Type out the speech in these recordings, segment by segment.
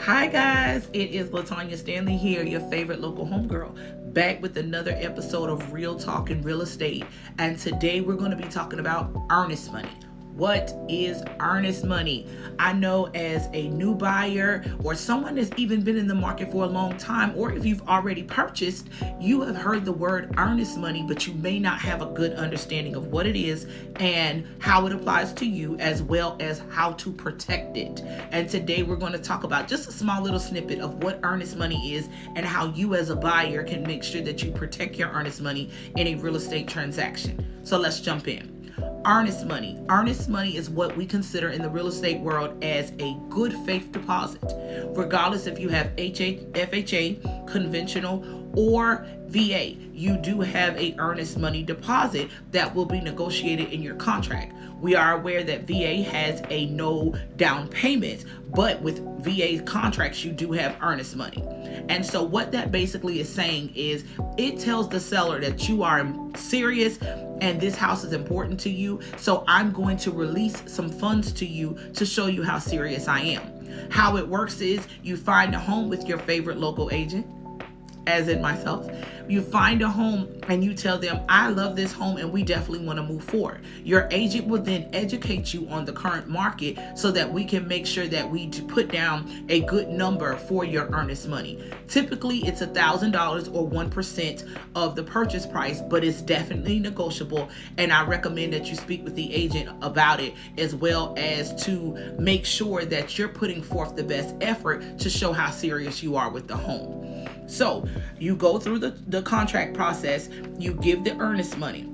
Hi guys, it is Latanya Stanley here, your favorite local homegirl, back with another episode of Real Talk in Real Estate. And today we're going to be talking about earnest money. What is earnest money? I know as a new buyer or someone that's even been in the market for a long time, or if you've already purchased, you have heard the word earnest money, but you may not have a good understanding of what it is and how it applies to you, as well as how to protect it. And today we're going to talk about just a small little snippet of what earnest money is and how you as a buyer can make sure that you protect your earnest money in a real estate transaction. So let's jump in. Earnest money. Earnest money is what we consider in the real estate world as a good faith deposit. Regardless if you have FHA, conventional, or VA, you do have a earnest money deposit that will be negotiated in your contract. We are aware that VA has a no down payment, but with VA contracts, you do have earnest money. And so what that basically is saying is it tells the seller that you are serious and this house is important to you. So I'm going to release some funds to you to show you how serious I am. How it works is you find a home with your favorite local agent, as in myself. You find a home and you tell them, I love this home and we definitely want to move forward. Your agent will then educate you on the current market so that we can make sure that we put down a good number for your earnest money. Typically, it's $1,000 or 1% of the purchase price, but it's definitely negotiable. And I recommend that you speak with the agent about it, as well as to make sure that you're putting forth the best effort to show how serious you are with the home. So you go through the contract process, you give the earnest money.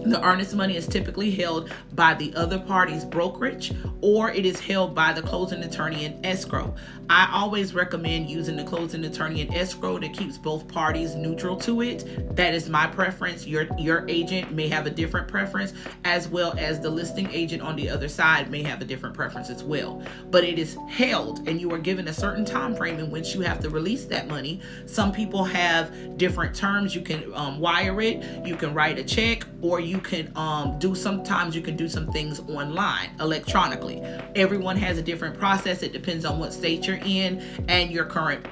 The earnest money is typically held by the other party's brokerage, or it is held by the closing attorney in escrow. I always recommend using the closing attorney in escrow that keeps both parties neutral to it. That is my preference. Your agent may have a different preference, as well as the listing agent on the other side may have a different preference as well. But it is held and you are given a certain time frame in which you have to release that money. Some people have different terms. You can wire it, you can write a check, or you can sometimes you can do some things online electronically. Everyone has a different process. It depends on what state you're in and your current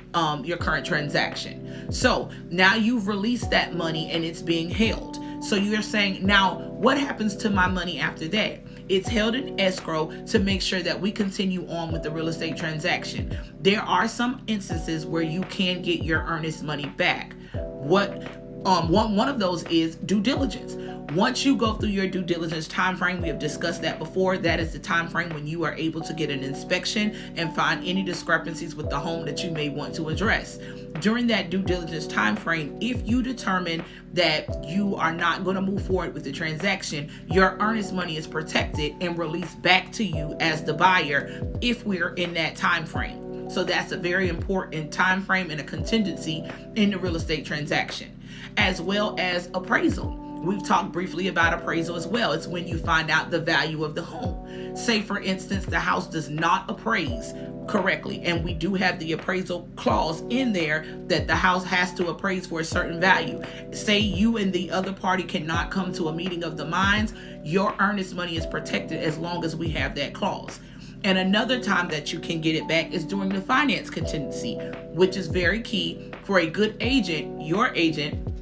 transaction. So now you've released that money and it's being held. So you're saying, now what happens to my money after that? It's held in escrow to make sure that we continue on with the real estate transaction. There are some instances where you can get your earnest money back. One of those is due diligence. Once you go through your due diligence time frame, we have discussed that before. That is the time frame when you are able to get an inspection and find any discrepancies with the home that you may want to address. During that due diligence time frame, if you determine that you are not going to move forward with the transaction, your earnest money is protected and released back to you as the buyer if we're in that time frame. So that's a very important time frame and a contingency in the real estate transaction, as well as appraisal. We've talked briefly about appraisal as well. It's when you find out the value of the home. Say, for instance, the house does not appraise correctly, and we do have the appraisal clause in there that the house has to appraise for a certain value. Say you and the other party cannot come to a meeting of the minds, your earnest money is protected as long as we have that clause. And another time that you can get it back is during the finance contingency, which is very key for a good agent, your agent,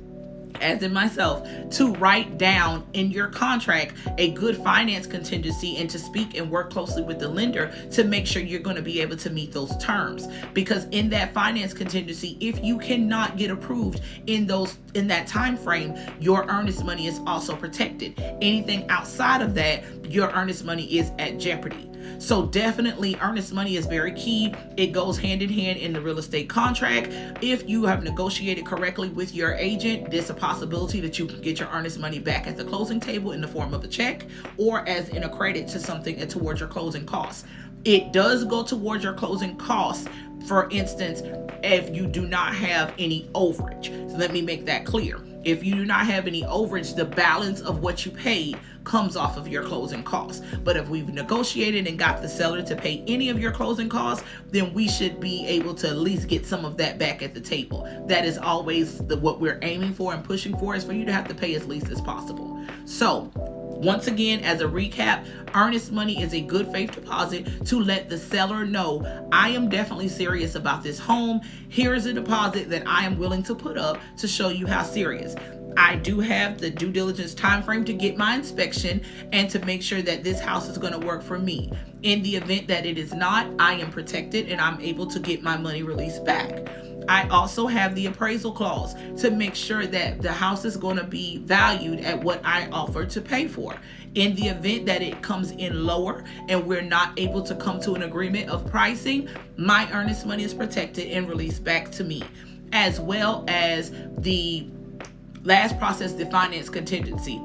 as in myself, to write down in your contract a good finance contingency and to speak and work closely with the lender to make sure you're going to be able to meet those terms. Because in that finance contingency, if you cannot get approved in that time frame, your earnest money is also protected. Anything outside of that, your earnest money is at jeopardy. So definitely earnest money is very key. It goes hand in hand in the real estate contract. If you have negotiated correctly with your agent, there's a possibility that you can get your earnest money back at the closing table in the form of a check or as in a credit to something towards your closing costs. It does go towards your closing costs, for instance, if you do not have any overage. So let me make that clear. If you do not have any overage, the balance of what you paid comes off of your closing costs. But if we've negotiated and got the seller to pay any of your closing costs, then we should be able to at least get some of that back at the table. That is always what we're aiming for and pushing for, is for you to have to pay as least as possible. So Once again, as a recap, earnest money is a good faith deposit to let the seller know, I am definitely serious about this home. Here is a deposit that I am willing to put up to show you how serious. I do have the due diligence time frame to get my inspection and to make sure that this house is going to work for me. In the event that it is not, I am protected and I'm able to get my money released back. I also have the appraisal clause to make sure that the house is going to be valued at what I offer to pay for. In the event that it comes in lower and we're not able to come to an agreement of pricing, my earnest money is protected and released back to me, as well as the last process, the finance contingency.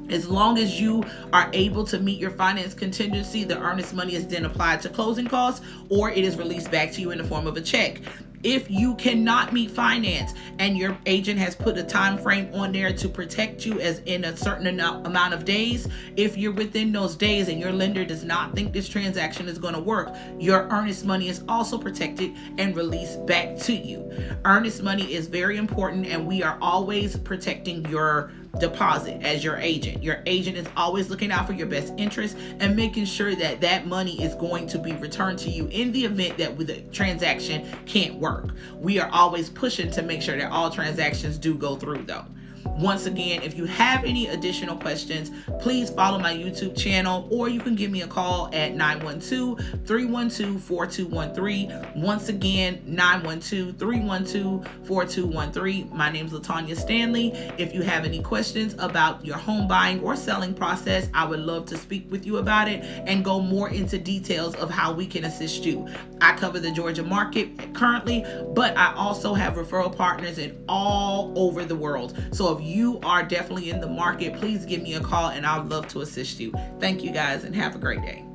As long as you are able to meet your finance contingency, the earnest money is then applied to closing costs, or it is released back to you in the form of a check. If you cannot meet finance and your agent has put a time frame on there to protect you as in a certain amount of days, if you're within those days and your lender does not think this transaction is going to work, your earnest money is also protected and released back to you. Earnest money is very important, and we are always protecting your deposit as your agent. Your agent is always looking out for your best interest and making sure that that money is going to be returned to you in the event that the transaction can't work. We are always pushing to make sure that all transactions do go through though. Once again, if you have any additional questions, please follow my YouTube channel, or you can give me a call at 912-312-4213. Once again, 912-312-4213. My name is LaTanya Stanley. If you have any questions about your home buying or selling process, I would love to speak with you about it and go more into details of how we can assist you. I cover the Georgia market currently, but I also have referral partners in all over the world. So if you are definitely in the market, please give me a call and I'd love to assist you. Thank you guys and have a great day.